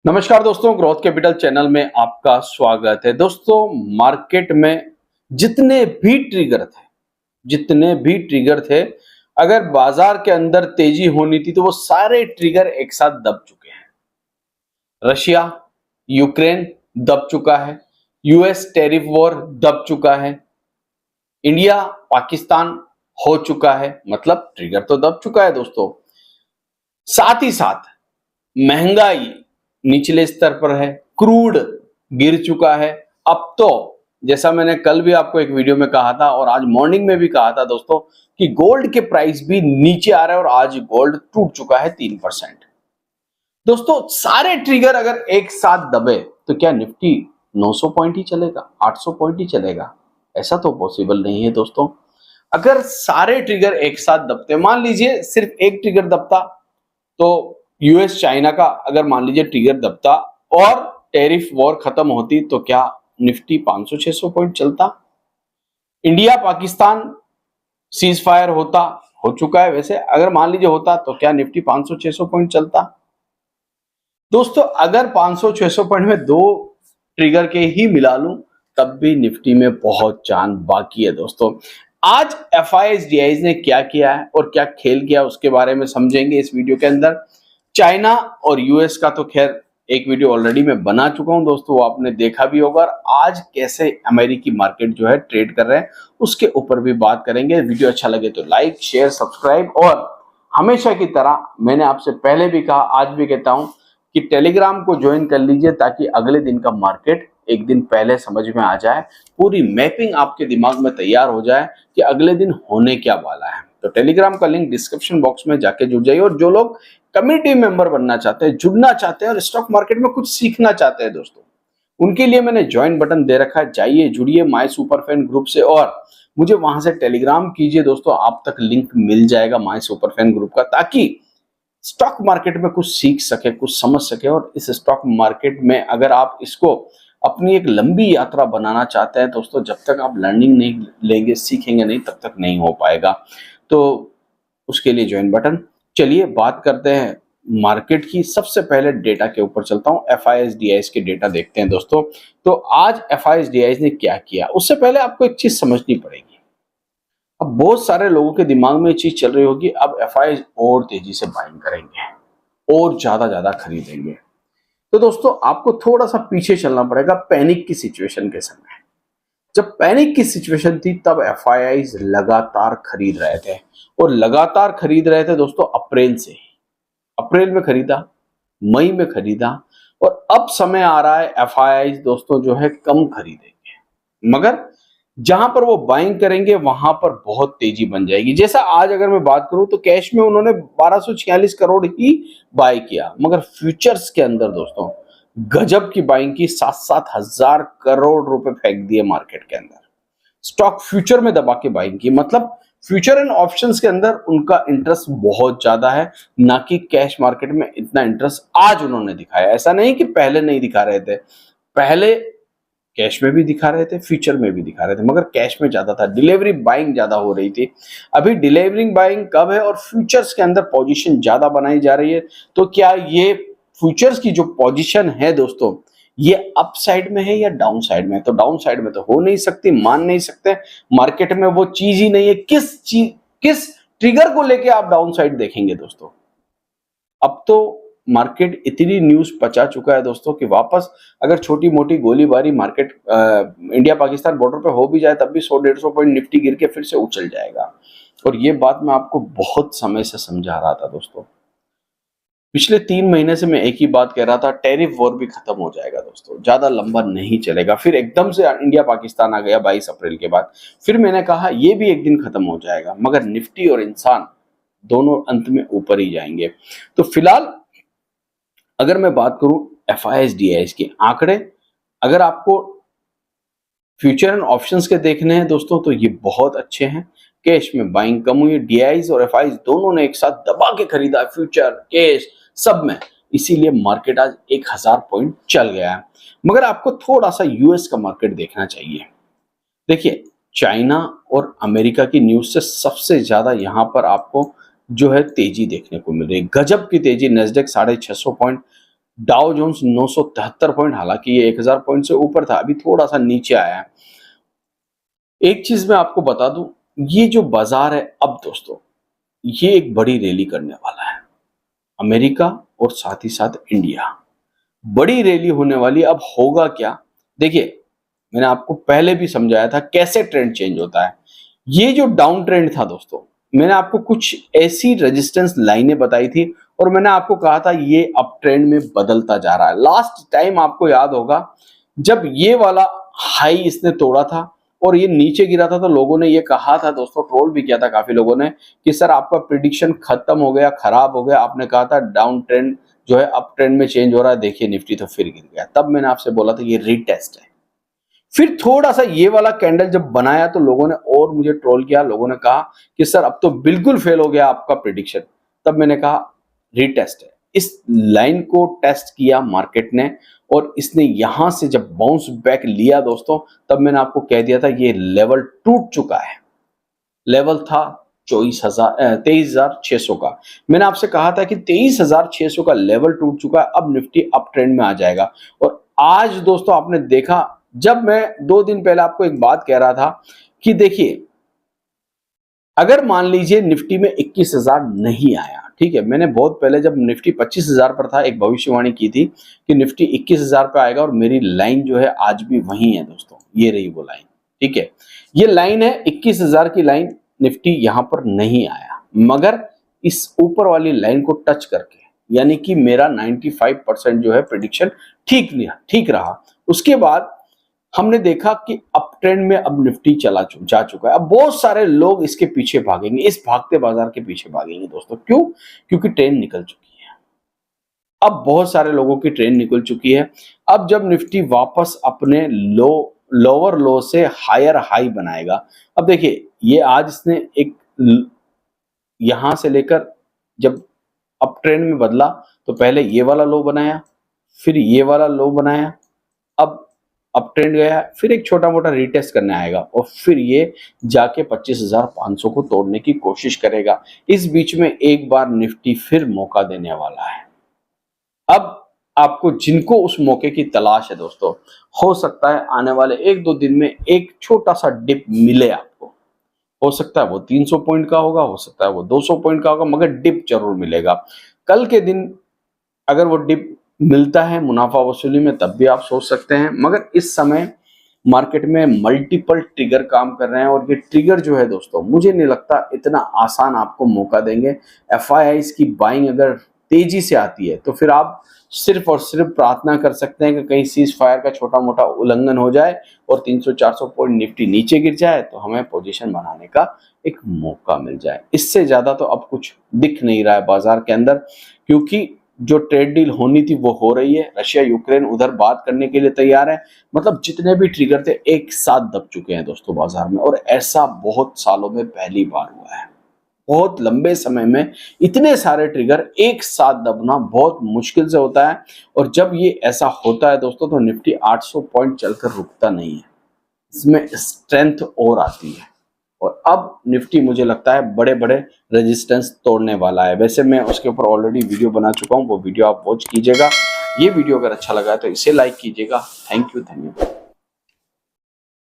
नमस्कार दोस्तों, growth capital channel में आपका स्वागत है। दोस्तों, मार्केट में जितने भी ट्रिगर थे, अगर बाजार के अंदर तेजी होनी थी तो वो सारे ट्रिगर एक साथ दब चुके हैं। रशिया, यूक्रेन दब चुका है, यूएस टैरिफ वॉर दब चुका है, इंडिया, पाकिस्तान हो चुका है, मतलब ट्रिगर तो दब चुका है दोस्तों। साथ ही साथ महंगाई निचले स्तर पर है, क्रूड गिर चुका है। अब तो जैसा मैंने कल भी आपको एक वीडियो में कहा था और आज मॉर्निंग में भी कहा था दोस्तों कि गोल्ड के प्राइस भी नीचे आ रहे हैं और आज गोल्ड टूट चुका है 3%। दोस्तों, सारे ट्रिगर अगर एक साथ दबे तो क्या निफ्टी 900 पॉइंट ही चलेगा, 800 पॉइंट ही चलेगा? ऐसा तो पॉसिबल नहीं है दोस्तों। अगर सारे ट्रिगर एक साथ दबते, मान लीजिए सिर्फ एक ट्रिगर दबता, तो यूएस चाइना का अगर मान लीजिए ट्रिगर दबता और टैरिफ वॉर खत्म होती तो क्या निफ्टी 500-600 पॉइंट चलता? इंडिया पाकिस्तान सीज फायर होता, हो चुका है वैसे, अगर मान लीजिए होता तो क्या निफ्टी 500-600 पॉइंट चलता? दोस्तों, अगर 500-600 पॉइंट में दो ट्रिगर के ही मिला लूं तब भी निफ्टी में बहुत जान बाकी है दोस्तों। आज एफआईएस ने क्या किया है और क्या खेल किया उसके बारे में समझेंगे इस वीडियो के अंदर। चाइना और यूएस का तो खैर एक वीडियो ऑलरेडी मैं बना चुका हूं दोस्तों, वो आपने देखा भी होगा। आज कैसे अमेरिकी मार्केट जो है ट्रेड कर रहे हैं उसके ऊपर भी बात करेंगे। वीडियो अच्छा लगे तो लाइक, शेयर, सब्सक्राइब, और हमेशा की तरह मैंने आपसे पहले भी कहा, आज भी कहता हूं कि टेलीग्राम को ज्वाइन कर लीजिए ताकि अगले दिन का मार्केट एक दिन पहले समझ में आ जाए, पूरी मैपिंग आपके दिमाग में तैयार हो जाए कि अगले दिन होने क्या वाला है। तो टेलीग्राम का लिंक डिस्क्रिप्शन बॉक्स में जाके जुड़ जाइए, और जो लोग कम्युनिटी मेंबर बनना चाहते हैं, जुड़ना चाहते हैं और स्टॉक मार्केट में कुछ सीखना चाहते हैं दोस्तों, उनके लिए मैंने ज्वाइन बटन दे रखा है। जाइए, जुड़िए माय सुपर फैन ग्रुप से और मुझे वहां से टेलीग्राम कीजिए दोस्तों, आप तक लिंक मिल जाएगा माय सुपर फैन ग्रुप का, ताकि स्टॉक मार्केट में कुछ सीख सके, कुछ समझ सके। और इस स्टॉक मार्केट में अगर आप इसको अपनी एक लंबी यात्रा बनाना चाहते हैं दोस्तों, जब तक आप लर्निंग नहीं लेंगे, सीखेंगे नहीं, तब तक नहीं हो पाएगा। तो उसके लिए ज्वाइन बटन। चलिए बात करते हैं मार्केट की। सबसे पहले डेटा के ऊपर चलता हूं, एफआईएस के डेटा देखते हैं दोस्तों। तो आज एफआईएस ने क्या किया, उससे पहले आपको एक चीज समझनी पड़ेगी। अब बहुत सारे लोगों के दिमाग में ये चीज चल रही होगी, अब एफआईएस और तेजी से बाइंग करेंगे और ज्यादा खरीदेंगे। तो दोस्तों, आपको थोड़ा सा पीछे चलना पड़ेगा। पैनिक की सिचुएशन के समय, जब पैनिक की सिचुएशन थी तब एफआईआईज लगातार खरीद रहे थे, और लगातार खरीद रहे थे दोस्तों अप्रैल से। अप्रैल में खरीदा, मई में खरीदा, और अब समय आ रहा है एफआईआईज दोस्तों जो है कम खरीदेंगे, मगर जहां पर वो बाइंग करेंगे वहां पर बहुत तेजी बन जाएगी। जैसा आज अगर मैं बात करूं तो कैश में उन्होंने 1246 करोड़ ही बाय किया, मगर फ्यूचर्स के अंदर दोस्तों गजब की बाइंग की, 7-7 हजार करोड़ रुपए फेंक दिए मार्केट के अंदर। स्टॉक फ्यूचर में दबा के बाइंग की, मतलब फ्यूचर एंड ऑप्शंस के अंदर उनका इंटरेस्ट बहुत ज्यादा है, ना कि कैश मार्केट में इतना इंटरेस्ट आज उन्होंने दिखाया। ऐसा नहीं कि पहले नहीं दिखा रहे थे, पहले कैश में भी दिखा रहे थे, फ्यूचर में भी दिखा रहे थे, मगर कैश में ज्यादा था, डिलीवरी बाइंग ज्यादा हो रही थी। अभी डिलीवरिंग बाइंग कब है और फ्यूचर्स के अंदर पोजीशन ज्यादा बनाई जा रही है। तो क्या ये फ्यूचर्स की जो पोजीशन है दोस्तों, ये अप साइड में है या डाउन साइड में है? तो डाउन साइड में तो हो नहीं सकती, मान नहीं सकते, मार्केट में वो चीज ही नहीं है। किस ट्रिगर को लेके आप डाउन साइड देखेंगे दोस्तों? अब तो मार्केट इतनी न्यूज पचा चुका है दोस्तों कि वापस अगर छोटी मोटी गोलीबारी मार्केट इंडिया पाकिस्तान बॉर्डर पे हो भी जाए तब भी 100-150 पॉइंट निफ्टी गिर के फिर से उछल जाएगा। और ये बात मैं आपको बहुत समय से समझा रहा था दोस्तों। पिछले 3 महीने से मैं एक ही बात कह रहा था, टैरिफ वॉर भी खत्म हो जाएगा दोस्तों, ज्यादा लंबा नहीं चलेगा। फिर एकदम से इंडिया पाकिस्तान आ गया 22 अप्रैल के बाद, फिर मैंने कहा ये भी एक दिन खत्म हो जाएगा, मगर निफ्टी और इंसान दोनों अंत में ऊपर ही जाएंगे। तो फिलहाल अगर मैं बात करूं एफआईएस के आंकड़े, अगर आपको फ्यूचर एंड ऑप्शंस के देखने हैं दोस्तों तो ये बहुत अच्छे हैं। कैश में बाइंग कम हुई, डीआईज और एफआईएस दोनों ने एक साथ दबा के खरीदा, फ्यूचर, कैश सब में, इसीलिए मार्केट आज 1000 पॉइंट चल गया है। मगर आपको थोड़ा सा यूएस का मार्केट देखना चाहिए। देखिए, चाइना और अमेरिका की न्यूज से सबसे ज्यादा यहां पर आपको जो है तेजी देखने को मिल रही है, गजब की तेजी। Nasdaq 650 point Dow Jones 973 point, हालांकि ये 1000 पॉइंट से ऊपर था, अभी थोड़ा सा नीचे आया है। एक चीज मैं आपको बता दूं, ये जो बाजार है अब दोस्तों, ये एक बड़ी रैली करने वाला है। अमेरिका और साथ ही साथ इंडिया, बड़ी रैली होने वाली। अब होगा क्या, देखिए मैंने आपको पहले भी समझाया था कैसे ट्रेंड चेंज होता है। ये जो डाउन ट्रेंड था दोस्तों, मैंने आपको कुछ ऐसी रेजिस्टेंस लाइनें बताई थी और मैंने आपको कहा था ये अप ट्रेंड में बदलता जा रहा है। लास्ट टाइम आपको याद होगा जब ये वाला हाई इसने तोड़ा था और ये नीचे गिरा था, तो लोगों ने ये कहा था दोस्तों, ट्रोल भी किया था काफी लोगों ने कि सर आपका प्रिडिक्शन खत्म हो गया, खराब हो गया। आपने कहा था डाउन ट्रेंड जो है अप ट्रेंड में चेंज हो रहा है, देखिए निफ्टी तो फिर गिर गया। तब मैंने आपसे बोला था ये रीटेस्ट है। फिर थोड़ा सा ये वाला कैंडल जब बनाया तो लोगों ने और मुझे ट्रोल किया, लोगों ने कहा कि सर अब तो बिल्कुल फेल हो गया आपका प्रिडिक्शन। तब मैंने कहा रीटेस्ट है। इस लाइन को टेस्ट किया मार्केट ने और इसने यहां से जब बाउंस बैक लिया दोस्तों, तब मैंने आपको कह दिया था ये लेवल टूट चुका है। लेवल था 23,600 का। मैंने आपसे कहा था कि 23,600 का लेवल टूट चुका है, अब निफ्टी अप ट्रेंड में आ जाएगा। और आज दोस्तों आपने देखा, जब मैं 2 दिन पहले आपको एक बात कह रहा था कि देखिए अगर मान लीजिए निफ्टी में 21,000 नहीं आया, ठीक है, मैंने बहुत पहले जब निफ्टी 25,000 पर था एक भविष्यवाणी की थी कि निफ्टी 21,000 पे आएगा, और मेरी लाइन जो है आज भी वही है दोस्तों, ये रही वो लाइन। ठीक है, ये लाइन है 21,000 की लाइन। निफ्टी यहां पर नहीं आया, मगर इस ऊपर वाली लाइन को टच करके, यानी कि मेरा 95% जो है प्रिडिक्शन ठीक रहा। उसके बाद हमने देखा कि अप ट्रेंड में अब निफ्टी जा चुका है। अब बहुत सारे लोग इसके पीछे भागेंगे, इस भागते बाजार के पीछे भागेंगे दोस्तों। क्यों? क्योंकि ट्रेन निकल चुकी है। अब बहुत सारे लोगों की ट्रेन निकल चुकी है। अब जब निफ्टी वापस अपने लोअर लो से हायर हाई बनाएगा, अब देखिए ये आज इसने एक यहां से लेकर जब अप ट्रेंड में बदला तो पहले ये वाला लो बनाया, फिर ये वाला लो बनाया, अब अप ट्रेंड गया, फिर एक छोटा मोटा रीटेस्ट करने आएगा और फिर ये जाके 25,500 को तोड़ने की कोशिश करेगा। इस बीच में एक बार निफ्टी फिर मौका देने वाला है। अब आपको जिनको उस मौके की तलाश है दोस्तों, हो सकता है आने वाले 1-2 दिन में एक छोटा सा डिप मिले आपको। हो सकता है वो 300 पॉइंट का होगा, हो सकता है वो 200 पॉइंट का होगा, मगर डिप जरूर मिलेगा। कल के दिन अगर वो डिप मिलता है मुनाफा वसूली में, तब भी आप सोच सकते हैं। मगर इस समय मार्केट में मल्टीपल ट्रिगर काम कर रहे हैं और ये ट्रिगर जो है दोस्तों, मुझे नहीं लगता इतना आसान आपको मौका देंगे। एफआईआईज की बाइंग अगर तेजी से आती है तो फिर आप सिर्फ और सिर्फ प्रार्थना कर सकते हैं कि कहीं सीज फायर का छोटा मोटा उल्लंघन हो जाए और 300-400 पॉइंट निफ्टी नीचे गिर जाए तो हमें पोजीशन बनाने का एक मौका मिल जाए। इससे ज्यादा तो अब कुछ दिख नहीं रहा है बाजार के अंदर, क्योंकि जो ट्रेड डील होनी थी वो हो रही है। रशिया यूक्रेन उधर बात करने के लिए तैयार है। मतलब जितने भी ट्रिगर थे एक साथ दब चुके हैं दोस्तों बाजार में, और ऐसा बहुत सालों में पहली बार हुआ है। बहुत लंबे समय में इतने सारे ट्रिगर एक साथ दबना बहुत मुश्किल से होता है, और जब ये ऐसा होता है दोस्तों तो निफ्टी 800 पॉइंट चलकर रुकता नहीं है, इसमें स्ट्रेंथ और आती है। और अब निफ्टी मुझे लगता है बड़े बड़े रेजिस्टेंस तोड़ने वाला है। वैसे मैं उसके ऊपर ऑलरेडी वीडियो बना चुका हूं, वो वीडियो आप वॉच कीजिएगा। ये वीडियो अगर अच्छा लगा है तो इसे लाइक कीजिएगा। Thank you.